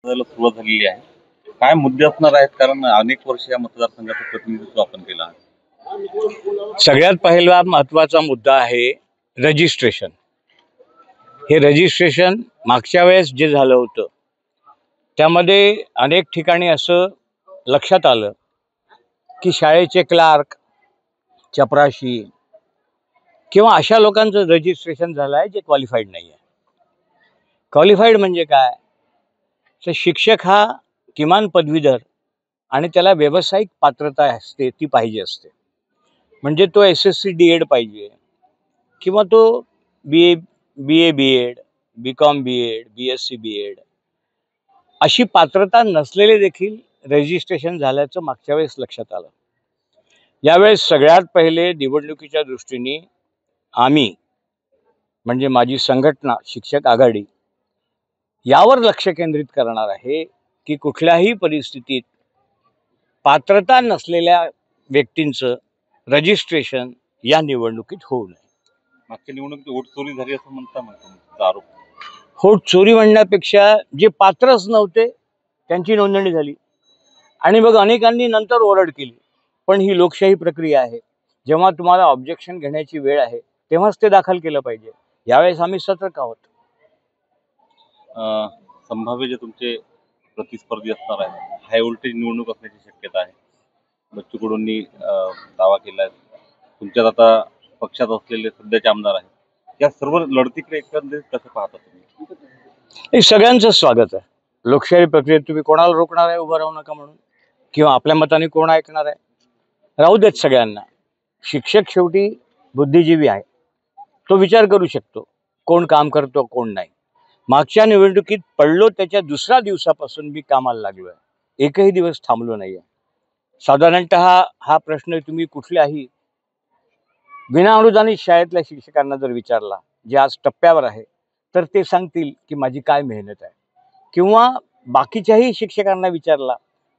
संसदेला सुरुवात झालेली आहे. काय मुद्दे असणार आहेत, कारण अनेक वर्ष या मतदारसंघाचं प्रतिनिधित्व आपण केलं आहे. सगळ्यात पहिला महत्त्वाचा मुद्दा आहे रजिस्ट्रेशन. हे रजिस्ट्रेशन मागच्या वेळेस जे झालं होतं त्यामध्ये अनेक ठिकाणी असं लक्षात आलं की शाळेचे क्लार्क, चपराशी किंवा अशा लोकांचं रजिस्ट्रेशन झालं आहे जे क्वालिफाईड नाही आहे. क्वालिफाईड म्हणजे काय, तर शिक्षक हा किमान पदवीधर आणि त्याला व्यावसायिक पात्रता असते ती पाहिजे असते. म्हणजे तो SSC DED पाहिजे किंवा तो BA BEd, BCom BEd, BSc BEd अशी पात्रता नसलेले देखील रजिस्ट्रेशन झाल्याचं मागच्या वेळेस लक्षात आलं. यावेळेस सगळ्यात पहिले निवडणुकीच्या दृष्टीने आम्ही म्हणजे माझी संघटना शिक्षक आघाडी यावर लक्ष केंद्रित करणार आहे की कुठल्याही परिस्थितीत पात्रता नसलेल्या व्यक्तींचं रजिस्ट्रेशन या निवडणुकीत होऊ नये. मागच्या निवडणुकीत वोट चोरी झाली असं म्हणता आरोप. वोट चोरी म्हणण्यापेक्षा जे पात्रच नव्हते त्यांची नोंदणी झाली आणि मग अनेकांनी नंतर ओरड केली. पण ही लोकशाही प्रक्रिया आहे. जेव्हा तुम्हाला ऑब्जेक्शन घेण्याची वेळ आहे तेव्हाच ते दाखल केलं पाहिजे. यावेळेस आम्ही सतर्क आहोत. संभाव्य जे तुमचे प्रतिस्पर्धी असणार आहे, हाय व्होल्टेज निवडणूक असण्याची शक्यता आहे. बच्चू कडूंनी दावा केला आहे. तुमच्यात आता पक्षात असलेले सध्याचे आमदार आहेत, या सर्व लढतीकडे एकंदरीत कसं पाहता तुम्ही? हे सगळ्यांचं स्वागत आहे. लोकशाही प्रक्रियेत तुम्ही कोणाला रोखणार आहे उभं राहू नका म्हणून, किंवा आपल्या मताने कोण ऐकणार आहे? राहू देत सगळ्यांना. शिक्षक शेवटी बुद्धिजीवी आहे, तो विचार करू शकतो कोण काम करतो कोण नाही. मागच्या निवडणुकीत पडलो त्याच्या दुसऱ्या दिवसापासून मी कामाला लागलो आहे, एकही दिवस थांबलो नाही आहे. साधारणतः हा प्रश्न तुम्ही कुठल्याही विनाअनुदानित शाळेतल्या शिक्षकांना जर विचारला जे आज टप्प्यावर आहे तर ते सांगतील की माझी काय मेहनत आहे, किंवा बाकीच्याही शिक्षकांना विचारला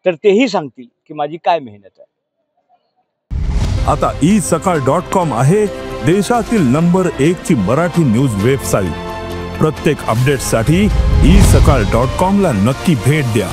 तर तेही सांगतील की माझी काय मेहनत आहे. आता isakal.com आहे देशातील नंबर 1 ची मराठी न्यूज वेबसाईट. प्रत्येक अपडेटसाठी isakal.com ला नक्की भेट द्या.